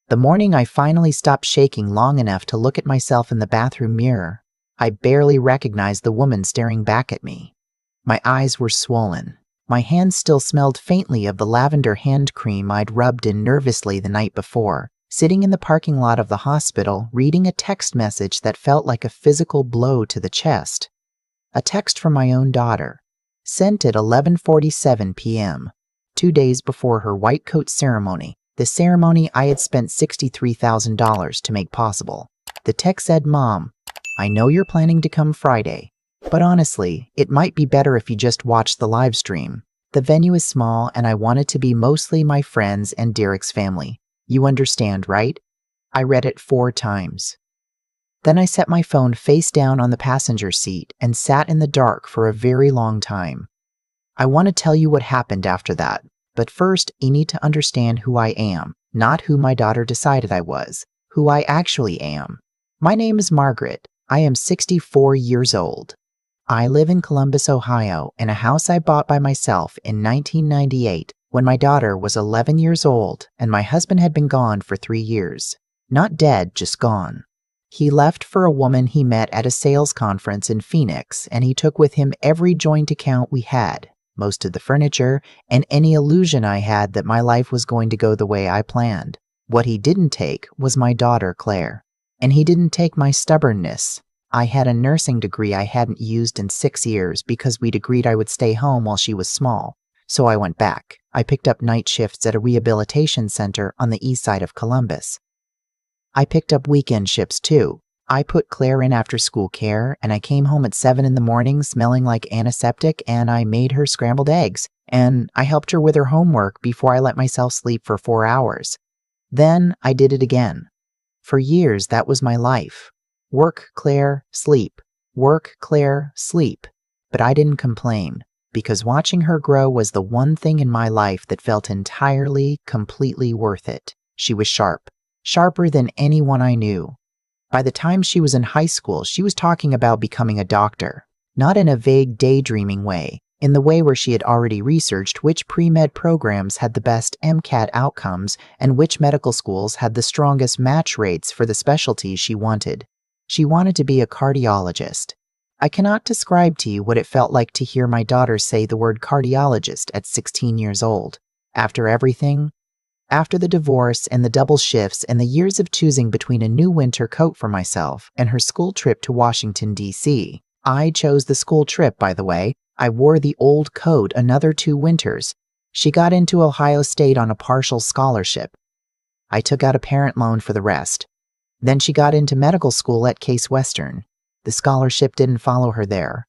The morning I finally stopped shaking long enough to look at myself in the bathroom mirror, I barely recognized the woman staring back at me. My eyes were swollen. My hands still smelled faintly of the lavender hand cream I'd rubbed in nervously the night before, sitting in the parking lot of the hospital, reading a text message that felt like a physical blow to the chest. A text from my own daughter, sent at 11:47 p.m., 2 days before her white coat ceremony, the ceremony I had spent $63,000 to make possible. The text said, "Mom, I know you're planning to come Friday, but honestly, it might be better if you just watched the live stream. The venue is small and I want it to be mostly my friends and Derek's family. You understand, right?" I read it 4 times. Then I set my phone face down on the passenger seat and sat in the dark for a very long time. I want to tell you what happened after that, but first you need to understand who I am, not who my daughter decided I was, who I actually am. My name is Margaret. I am 64 years old. I live in Columbus, Ohio, in a house I bought by myself in 1998 when my daughter was 11 years old and my husband had been gone for 3 years. Not dead, just gone. He left for a woman he met at a sales conference in Phoenix, and he took with him every joint account we had, most of the furniture, and any illusion I had that my life was going to go the way I planned. What he didn't take was my daughter, Claire. And he didn't take my stubbornness. I had a nursing degree I hadn't used in 6 years because we'd agreed I would stay home while she was small. So I went back. I picked up night shifts at a rehabilitation center on the east side of Columbus. I picked up weekend shifts too. I put Claire in after-school care, and I came home at 7 in the morning smelling like antiseptic, and I made her scrambled eggs, and I helped her with her homework before I let myself sleep for 4 hours. Then I did it again. For years, that was my life. Work, Claire, sleep. Work, Claire, sleep. But I didn't complain, because watching her grow was the one thing in my life that felt entirely, completely worth it. She was sharp. Sharper than anyone I knew. By the time she was in high school, she was talking about becoming a doctor. Not in a vague daydreaming way, in the way where she had already researched which pre-med programs had the best MCAT outcomes and which medical schools had the strongest match rates for the specialties she wanted. She wanted to be a cardiologist. I cannot describe to you what it felt like to hear my daughter say the word cardiologist at 16 years old. After everything, after the divorce and the double shifts and the years of choosing between a new winter coat for myself and her school trip to Washington, D.C. I chose the school trip, by the way. I wore the old coat another 2 winters. She got into Ohio State on a partial scholarship. I took out a parent loan for the rest. Then she got into medical school at Case Western. The scholarship didn't follow her there.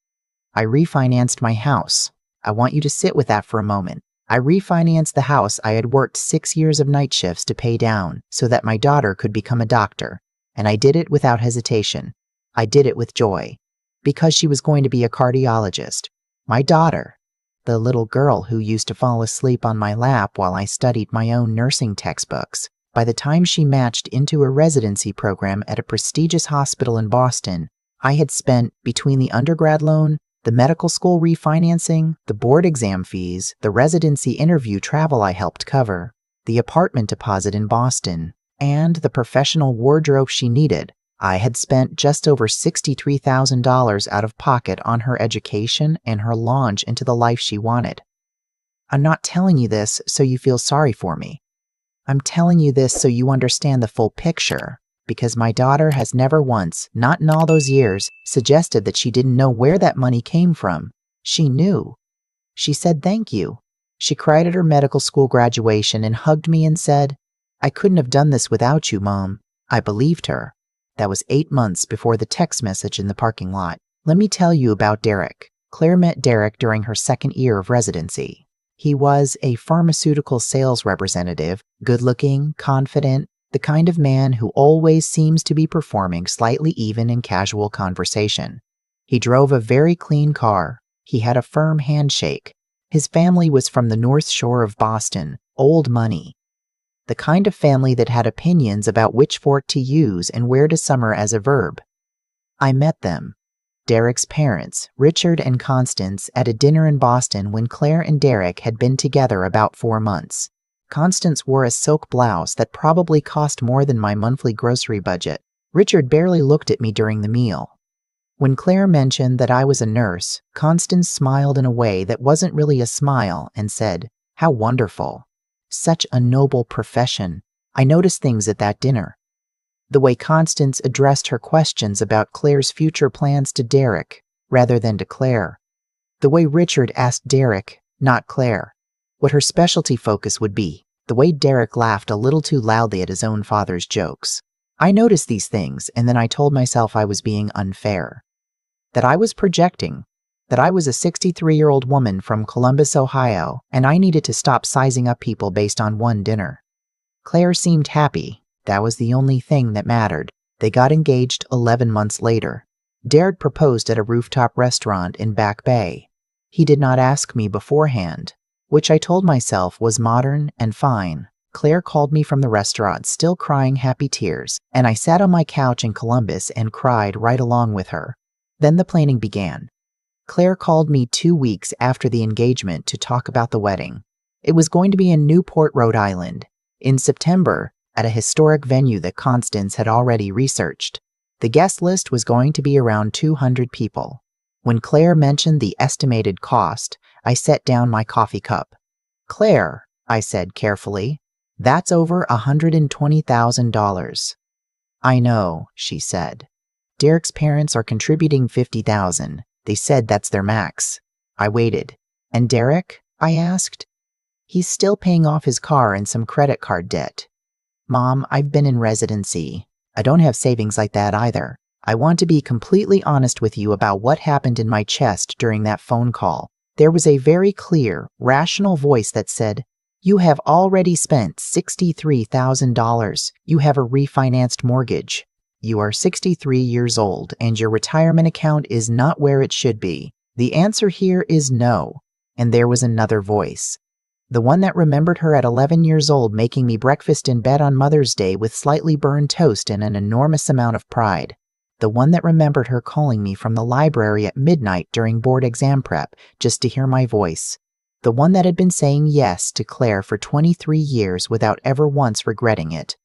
I refinanced my house. I want you to sit with that for a moment. I refinanced the house I had worked 6 years of night shifts to pay down so that my daughter could become a doctor. And I did it without hesitation. I did it with joy. Because she was going to be a cardiologist. My daughter, the little girl who used to fall asleep on my lap while I studied my own nursing textbooks, by the time she matched into a residency program at a prestigious hospital in Boston, I had spent, between the undergrad loan, the medical school refinancing, the board exam fees, the residency interview travel I helped cover, the apartment deposit in Boston, and the professional wardrobe she needed, I had spent just over $63,000 out of pocket on her education and her launch into the life she wanted. I'm not telling you this so you feel sorry for me. I'm telling you this so you understand the full picture, because my daughter has never once, not in all those years, suggested that she didn't know where that money came from. She knew. She said thank you. She cried at her medical school graduation and hugged me and said, "I couldn't have done this without you, Mom." I believed her. That was 8 months before the text message in the parking lot. Let me tell you about Derek. Claire met Derek during her 2nd year of residency. He was a pharmaceutical sales representative, good-looking, confident, the kind of man who always seems to be performing slightly even in casual conversation. He drove a very clean car. He had a firm handshake. His family was from the North Shore of Boston, old money. The kind of family that had opinions about which fork to use and where to summer as a verb. I met them, Derek's parents, Richard and Constance, at a dinner in Boston when Claire and Derek had been together about 4 months. Constance wore a silk blouse that probably cost more than my monthly grocery budget. Richard barely looked at me during the meal. When Claire mentioned that I was a nurse, Constance smiled in a way that wasn't really a smile and said, "How wonderful. Such a noble profession." I noticed things at that dinner. The way Constance addressed her questions about Claire's future plans to Derek, rather than to Claire. The way Richard asked Derek, not Claire, what her specialty focus would be. The way Derek laughed a little too loudly at his own father's jokes. I noticed these things, and then I told myself I was being unfair. That I was projecting. That I was a 63-year-old woman from Columbus, Ohio, and I needed to stop sizing up people based on one dinner. Claire seemed happy. That was the only thing that mattered. They got engaged 11 months later. Derek proposed at a rooftop restaurant in Back Bay. He did not ask me beforehand, which I told myself was modern and fine. Claire called me from the restaurant, still crying happy tears, and I sat on my couch in Columbus and cried right along with her. Then the planning began. Claire called me 2 weeks after the engagement to talk about the wedding. It was going to be in Newport, Rhode Island, in September, at a historic venue that Constance had already researched. The guest list was going to be around 200 people. When Claire mentioned the estimated cost, I set down my coffee cup. "Claire," I said carefully, "that's over $120,000. "I know," she said. "Derek's parents are contributing $50,000. They said that's their max." I waited. "And Derek?" I asked. "He's still paying off his car and some credit card debt." "Mom, I've been in residency. I don't have savings like that either. I want to be completely honest with you about what happened in my chest during that phone call." There was a very clear, rational voice that said, "You have already spent $63,000. You have a refinanced mortgage. You are 63 years old, and your retirement account is not where it should be. The answer here is no." And there was another voice. The one that remembered her at 11 years old making me breakfast in bed on Mother's Day with slightly burned toast and an enormous amount of pride. The one that remembered her calling me from the library at midnight during board exam prep just to hear my voice. The one that had been saying yes to Claire for 23 years without ever once regretting it.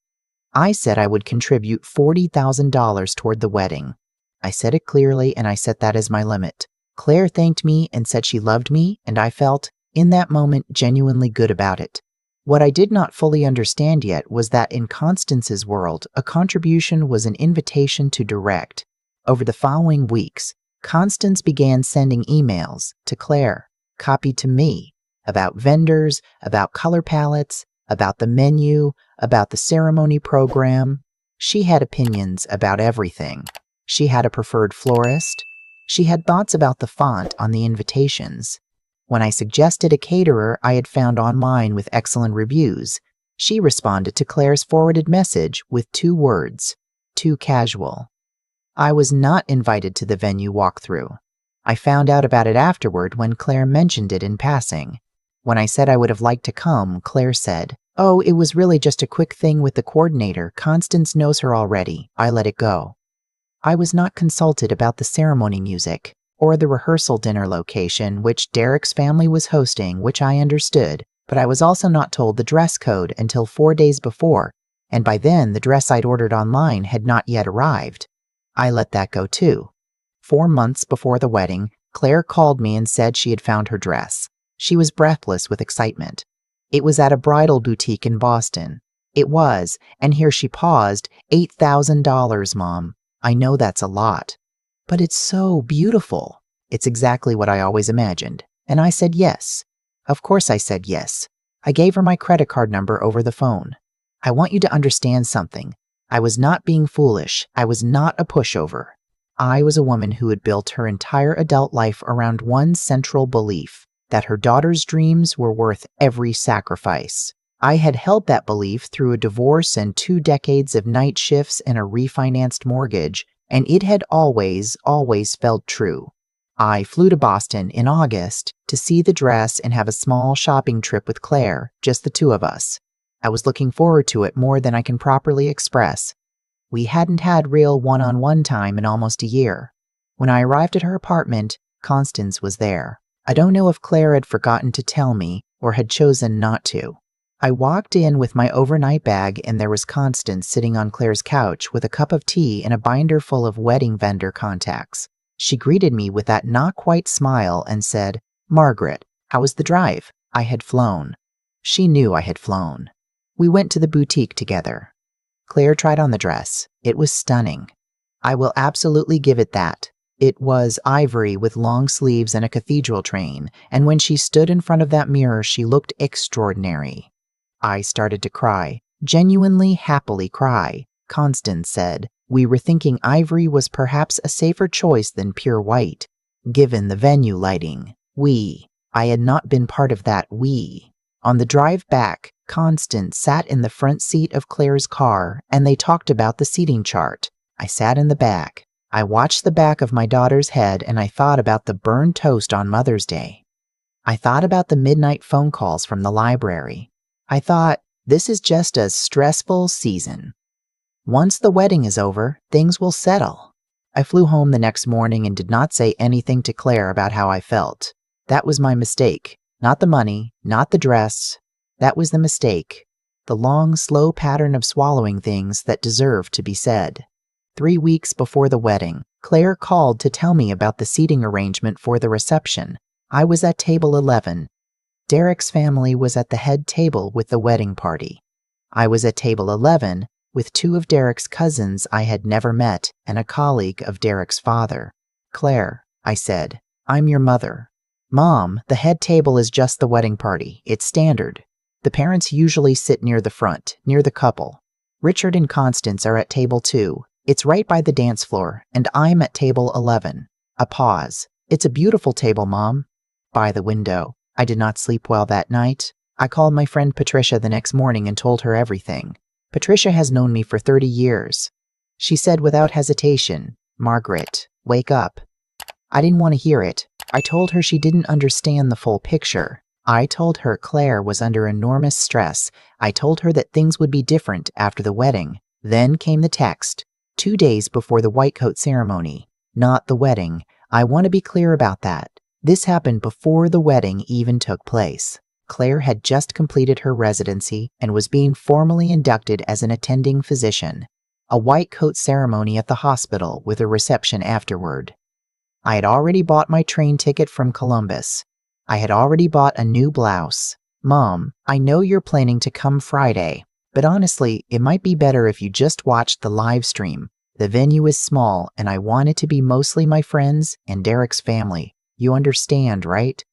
I said I would contribute $40,000 toward the wedding. I said it clearly, and I set that as my limit. Claire thanked me and said she loved me, and I felt, in that moment, genuinely good about it. What I did not fully understand yet was that in Constance's world, a contribution was an invitation to direct. Over the following weeks, Constance began sending emails to Claire, copied to me, about vendors, about color palettes, about the menu, about the ceremony program. She had opinions about everything. She had a preferred florist. She had thoughts about the font on the invitations. When I suggested a caterer I had found online with excellent reviews, she responded to Claire's forwarded message with 2 words, "Too casual." I was not invited to the venue walkthrough. I found out about it afterward when Claire mentioned it in passing. When I said I would have liked to come, Claire said, "Oh, it was really just a quick thing with the coordinator. Constance knows her already. I let it go." I was not consulted about the ceremony music, or the rehearsal dinner location, which Derek's family was hosting, which I understood, but I was also not told the dress code until 4 days before, and by then the dress I'd ordered online had not yet arrived. I let that go too. 4 months before the wedding, Claire called me and said she had found her dress. She was breathless with excitement. It was at a bridal boutique in Boston. It was, and here she paused, $8,000, Mom. I know that's a lot. But it's so beautiful. It's exactly what I always imagined. And I said yes. Of course I said yes. I gave her my credit card number over the phone. I want you to understand something. I was not being foolish. I was not a pushover. I was a woman who had built her entire adult life around one central belief, that her daughter's dreams were worth every sacrifice. I had held that belief through a divorce and 2 decades of night shifts and a refinanced mortgage, and it had always felt true. I flew to Boston in August to see the dress and have a small shopping trip with Claire, just the 2 of us. I was looking forward to it more than I can properly express. We hadn't had real one-on-one time in almost a year. When I arrived at her apartment, Constance was there. I don't know if Claire had forgotten to tell me or had chosen not to. I walked in with my overnight bag, and there was Constance sitting on Claire's couch with a cup of tea and a binder full of wedding vendor contacts. She greeted me with that not-quite smile and said, "Margaret, how was the drive?" I had flown. She knew I had flown. We went to the boutique together. Claire tried on the dress. It was stunning. I will absolutely give it that. It was ivory with long sleeves and a cathedral train, and when she stood in front of that mirror, she looked extraordinary. I started to cry, genuinely happily cry. Constance said, "We were thinking ivory was perhaps a safer choice than pure white, given the venue lighting. I had not been part of that we." On the drive back, Constance sat in the front seat of Claire's car, and they talked about the seating chart. I sat in the back. I watched the back of my daughter's head, and I thought about the burned toast on Mother's Day. I thought about the midnight phone calls from the library. I thought, this is just a stressful season. Once the wedding is over, things will settle. I flew home the next morning and did not say anything to Claire about how I felt. That was my mistake. Not the money, not the dress. That was the mistake. The long, slow pattern of swallowing things that deserved to be said. 3 weeks before the wedding, Claire called to tell me about the seating arrangement for the reception. I was at table 11. Derek's family was at the head table with the wedding party. I was at table 11 with 2 of Derek's cousins I had never met and a colleague of Derek's father. "Claire," I said, "I'm your mother." "Mom, the head table is just the wedding party. It's standard. The parents usually sit near the front, near the couple. Richard and Constance are at table 2. It's right by the dance floor, and I'm at table 11. A pause. "It's a beautiful table, Mom." By the window. I did not sleep well that night. I called my friend Patricia the next morning and told her everything. Patricia has known me for 30 years. She said without hesitation, "Margaret, wake up." I didn't want to hear it. I told her she didn't understand the full picture. I told her Claire was under enormous stress. I told her that things would be different after the wedding. Then came the text, 2 days before the white coat ceremony, not the wedding. I want to be clear about that. This happened before the wedding even took place. Claire had just completed her residency and was being formally inducted as an attending physician. A white coat ceremony at the hospital with a reception afterward. I had already bought my train ticket from Columbus. I had already bought a new blouse. "Mom, I know you're planning to come Friday, but honestly, it might be better if you just watched the live stream. The venue is small, and I want it to be mostly my friends and Derek's family. You understand, right?"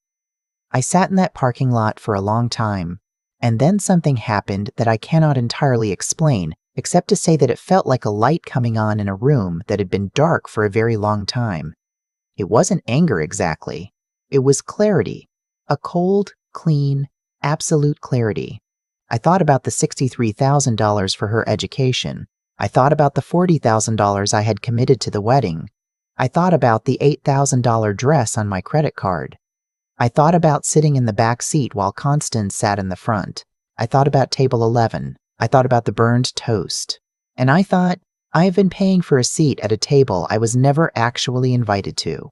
I sat in that parking lot for a long time, and then something happened that I cannot entirely explain, except to say that it felt like a light coming on in a room that had been dark for a very long time. It wasn't anger exactly. It was clarity. A cold, clean, absolute clarity. I thought about the $63,000 for her education. I thought about the $40,000 I had committed to the wedding. I thought about the $8,000 dress on my credit card. I thought about sitting in the back seat while Constance sat in the front. I thought about table 11. I thought about the burned toast. And I thought, I have been paying for a seat at a table I was never actually invited to.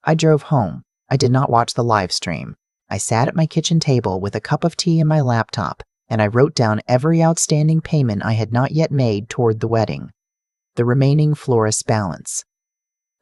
I drove home. I did not watch the live stream. I sat at my kitchen table with a cup of tea and my laptop, and I wrote down every outstanding payment I had not yet made toward the wedding. The remaining florist balance.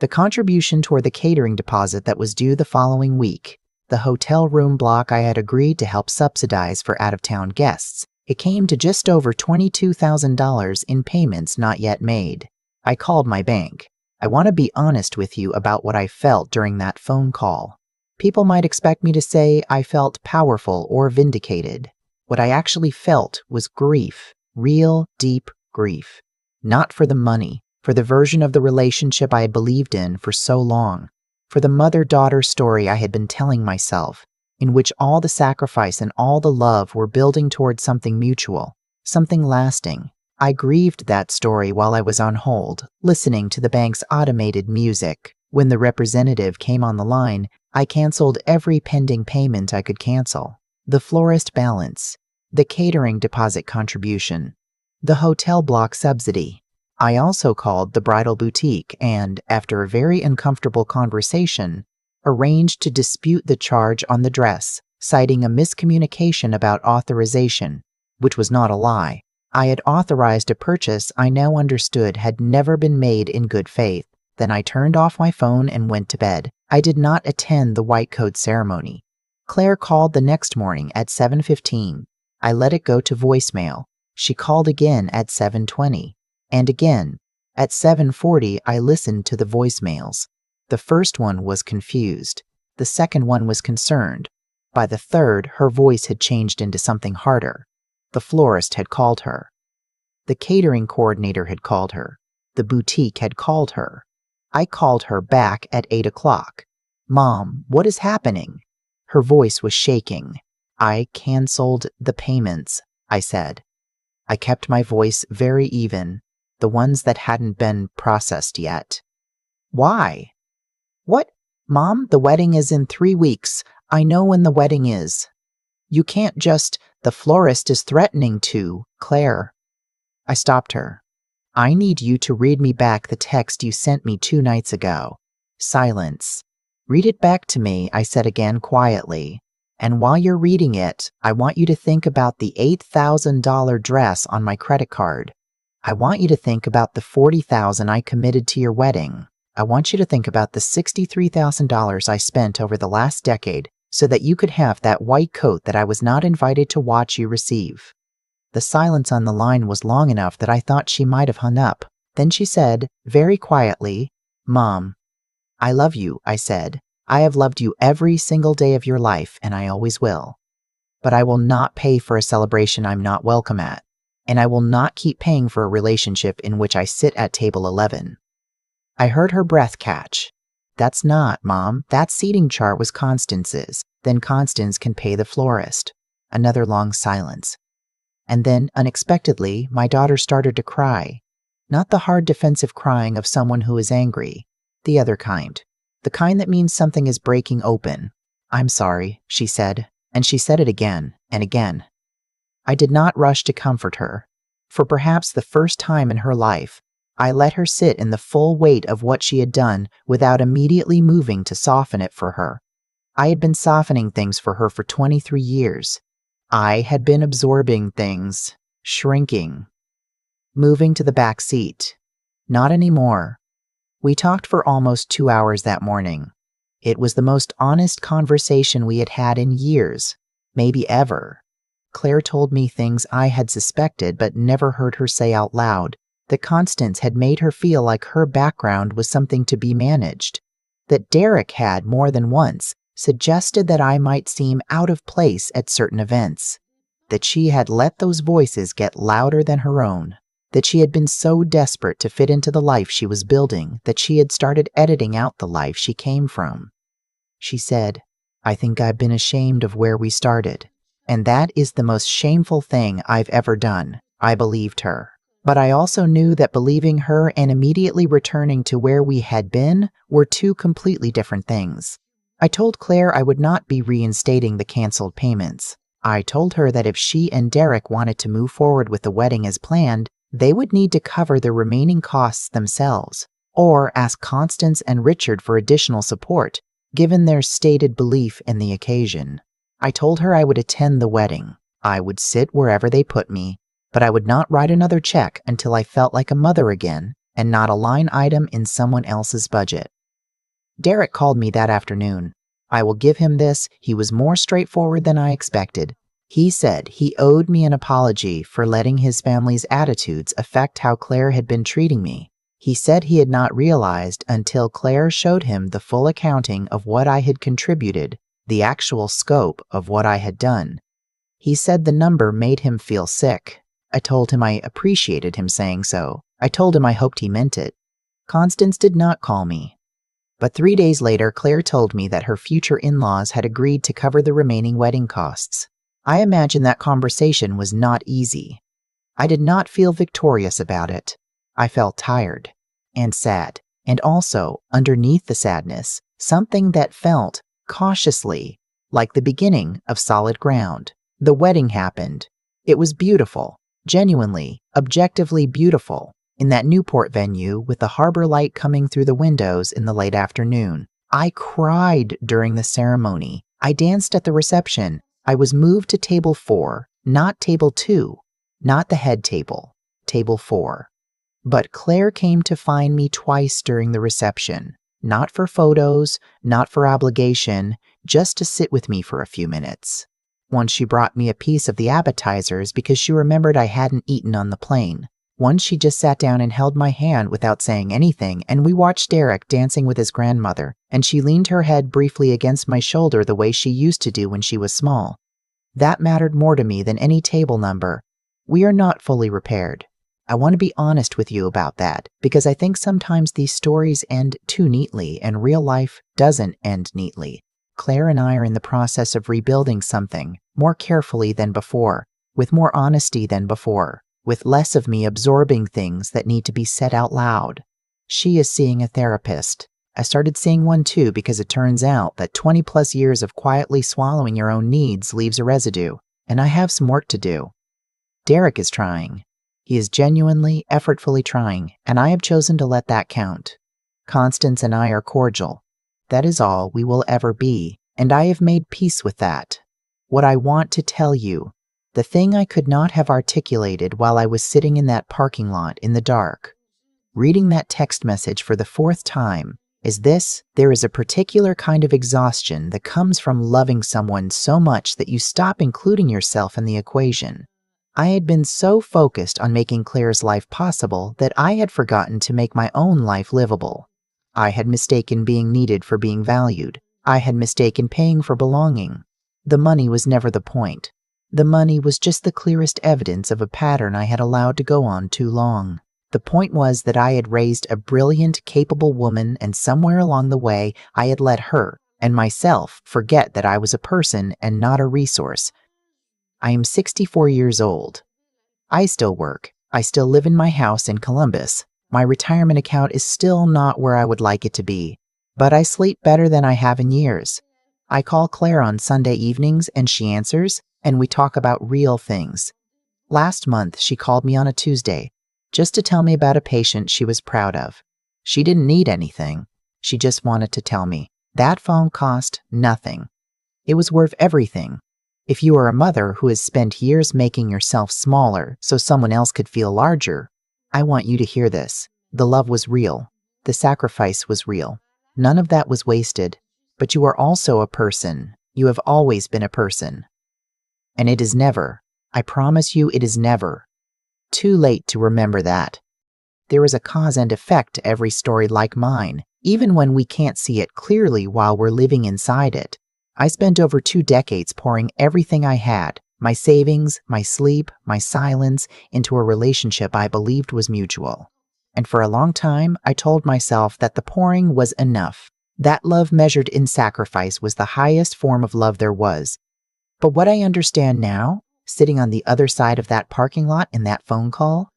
The contribution toward the catering deposit that was due the following week. The hotel room block I had agreed to help subsidize for out-of-town guests. It came to just over $22,000 in payments not yet made. I called my bank. I want to be honest with you about what I felt during that phone call. People might expect me to say I felt powerful or vindicated. What I actually felt was grief, real, deep grief. Not for the money, for the version of the relationship I had believed in for so long, for the mother-daughter story I had been telling myself, in which all the sacrifice and all the love were building towards something mutual, something lasting. I grieved that story while I was on hold, listening to the bank's automated music. When the representative came on the line, I canceled every pending payment I could cancel. The florist balance, the catering deposit contribution, the hotel block subsidy. I also called the bridal boutique and, after a very uncomfortable conversation, arranged to dispute the charge on the dress, citing a miscommunication about authorization, which was not a lie. I had authorized a purchase I now understood had never been made in good faith. Then I turned off my phone and went to bed. I did not attend the white coat ceremony. Claire called the next morning at 7:15. I let it go to voicemail. She called again at 7:20. And again. At 7:40, I listened to the voicemails. The first one was confused. The second one was concerned. By the third, her voice had changed into something harder. The florist had called her. The catering coordinator had called her. The boutique had called her. I called her back at 8 o'clock. "Mom, what is happening?" Her voice was shaking. "I canceled the payments," I said. I kept my voice very even, the ones that hadn't been processed yet. "Why?" "What? Mom, the wedding is in 3 weeks. I know when the wedding is." "You can't just, the florist is threatening to, Claire." I stopped her. "I need you to read me back the text you sent me 2 nights ago." Silence. "Read it back to me," I said again quietly. "And while you're reading it, I want you to think about the $8,000 dress on my credit card. I want you to think about the $40,000 I committed to your wedding. I want you to think about the $63,000 I spent over the last decade so that you could have that white coat that I was not invited to watch you receive." The silence on the line was long enough that I thought she might have hung up. Then she said, very quietly, "Mom, I love you," I said. "I have loved you every single day of your life, and I always will. But I will not pay for a celebration I'm not welcome at, and I will not keep paying for a relationship in which I sit at table 11. I heard her breath catch. "That's not, Mom. That seating chart was Constance's. Then Constance can pay the florist." Another long silence. And then, unexpectedly, my daughter started to cry. Not the hard defensive crying of someone who is angry. The other kind. The kind that means something is breaking open. "I'm sorry," she said. And she said it again and again. I did not rush to comfort her. For perhaps the first time in her life, I let her sit in the full weight of what she had done without immediately moving to soften it for her. I had been softening things for her for 23 years. I had been absorbing things, shrinking, moving to the back seat. Not anymore. We talked for almost 2 hours that morning. It was the most honest conversation we had had in years, maybe ever. Claire told me things I had suspected but never heard her say out loud, that Constance had made her feel like her background was something to be managed, that Derek had more than once suggested that I might seem out of place at certain events, that she had let those voices get louder than her own, that she had been so desperate to fit into the life she was building that she had started editing out the life she came from. She said, "I think I've been ashamed of where we started, and that is the most shameful thing I've ever done." I believed her. But I also knew that believing her and immediately returning to where we had been were 2 completely different things. I told Claire I would not be reinstating the canceled payments. I told her that if she and Derek wanted to move forward with the wedding as planned, they would need to cover the remaining costs themselves, or ask Constance and Richard for additional support, given their stated belief in the occasion. I told her I would attend the wedding. I would sit wherever they put me, but I would not write another check until I felt like a mother again and not a line item in someone else's budget. Derek called me that afternoon. I will give him this, he was more straightforward than I expected. He said he owed me an apology for letting his family's attitudes affect how Claire had been treating me. He said he had not realized until Claire showed him the full accounting of what I had contributed, the actual scope of what I had done. He said the number made him feel sick. I told him I appreciated him saying so. I told him I hoped he meant it. Constance did not call me. But 3 days later, Claire told me that her future in-laws had agreed to cover the remaining wedding costs. I imagine that conversation was not easy. I did not feel victorious about it. I felt tired and sad, and also, underneath the sadness, something that felt, cautiously, like the beginning of solid ground. The wedding happened. It was beautiful, genuinely, objectively beautiful, in that Newport venue with the harbor light coming through the windows in the late afternoon. I cried during the ceremony. I danced at the reception. I was moved to table 4, not table 2, not the head table, table 4. But Claire came to find me twice during the reception, not for photos, not for obligation, just to sit with me for a few minutes. Once she brought me a piece of the appetizers because she remembered I hadn't eaten on the plane. Once she just sat down and held my hand without saying anything, and we watched Derek dancing with his grandmother, and she leaned her head briefly against my shoulder the way she used to do when she was small. That mattered more to me than any table number. We are not fully repaired. I want to be honest with you about that, because I think sometimes these stories end too neatly and real life doesn't end neatly. Claire and I are in the process of rebuilding something, more carefully than before, with more honesty than before, with less of me absorbing things that need to be said out loud. She is seeing a therapist. I started seeing one too because it turns out that 20 plus years of quietly swallowing your own needs leaves a residue, and I have some work to do. Derek is trying. He is genuinely, effortfully trying, and I have chosen to let that count. Constance and I are cordial. That is all we will ever be, and I have made peace with that. What I want to tell you, the thing I could not have articulated while I was sitting in that parking lot in the dark, reading that text message for the 4th time, is this: there is a particular kind of exhaustion that comes from loving someone so much that you stop including yourself in the equation. I had been so focused on making Claire's life possible that I had forgotten to make my own life livable. I had mistaken being needed for being valued. I had mistaken paying for belonging. The money was never the point. The money was just the clearest evidence of a pattern I had allowed to go on too long. The point was that I had raised a brilliant, capable woman, and somewhere along the way I had let her and myself forget that I was a person and not a resource. I am 64 years old. I still work. I still live in my house in Columbus. My retirement account is still not where I would like it to be, but I sleep better than I have in years. I call Claire on Sunday evenings and she answers, and we talk about real things. Last month, she called me on a Tuesday, just to tell me about a patient she was proud of. She didn't need anything. She just wanted to tell me. That phone cost nothing. It was worth everything. If you are a mother who has spent years making yourself smaller so someone else could feel larger, I want you to hear this. The love was real. The sacrifice was real. None of that was wasted. But you are also a person. You have always been a person. And it is never, I promise you it is never, too late to remember that. There is a cause and effect to every story like mine, even when we can't see it clearly while we're living inside it. I spent over 2 decades pouring everything I had, my savings, my sleep, my silence, into a relationship I believed was mutual. And for a long time, I told myself that the pouring was enough. That love measured in sacrifice was the highest form of love there was. But what I understand now, sitting on the other side of that parking lot in that phone call,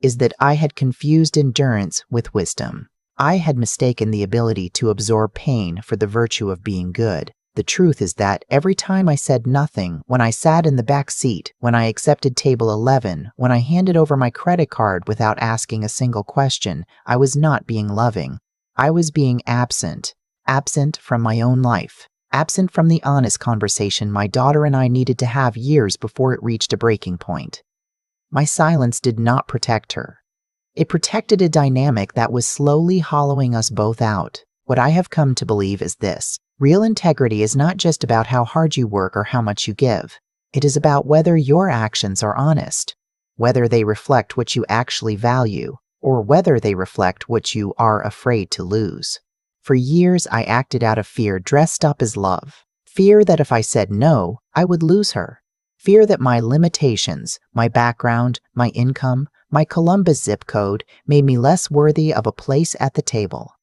is that I had confused endurance with wisdom. I had mistaken the ability to absorb pain for the virtue of being good. The truth is that every time I said nothing, when I sat in the back seat, when I accepted table 11, when I handed over my credit card without asking a single question, I was not being loving. I was being absent. Absent from my own life. Absent from the honest conversation my daughter and I needed to have years before it reached a breaking point. My silence did not protect her. It protected a dynamic that was slowly hollowing us both out. What I have come to believe is this: real integrity is not just about how hard you work or how much you give. It is about whether your actions are honest, whether they reflect what you actually value, or whether they reflect what you are afraid to lose. For years, I acted out of fear dressed up as love. Fear that if I said no, I would lose her. Fear that my limitations, my background, my income, my Columbus zip code made me less worthy of a place at the table.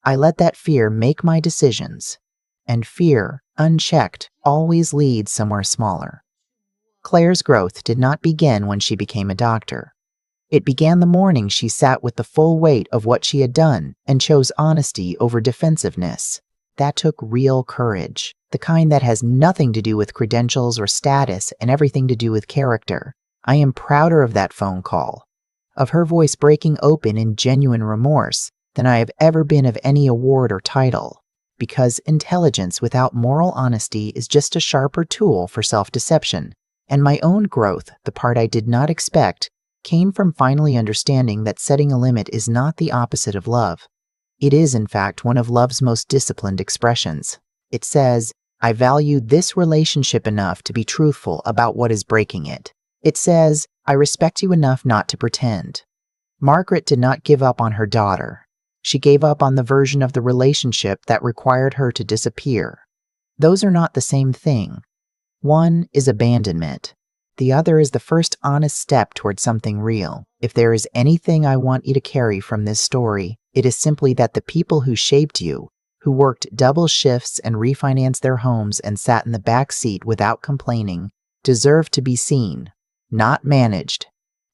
I let that fear make my decisions. And fear, unchecked, always leads somewhere smaller. Claire's growth did not begin when she became a doctor. It began the morning she sat with the full weight of what she had done and chose honesty over defensiveness. That took real courage, the kind that has nothing to do with credentials or status and everything to do with character. I am prouder of that phone call, of her voice breaking open in genuine remorse, than I have ever been of any award or title. because intelligence without moral honesty is just a sharper tool for self-deception. And my own growth, the part I did not expect, came from finally understanding that setting a limit is not the opposite of love. It is, in fact, one of love's most disciplined expressions. It says, I value this relationship enough to be truthful about what is breaking it. It says, I respect you enough not to pretend. Margaret did not give up on her daughter. She gave up on the version of the relationship that required her to disappear. Those are not the same thing. One is abandonment. The other is the first honest step toward something real. If there is anything I want you to carry from this story, it is simply that the people who shaped you, who worked double shifts and refinanced their homes and sat in the back seat without complaining, deserve to be seen, not managed,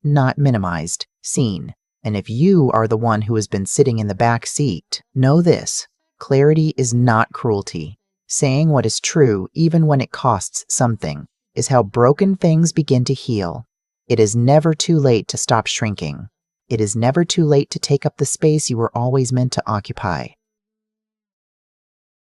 not minimized, seen. And if you are the one who has been sitting in the back seat, know this: clarity is not cruelty. Saying what is true, even when it costs something, is how broken things begin to heal. It is never too late to stop shrinking. It is never too late to take up the space you were always meant to occupy.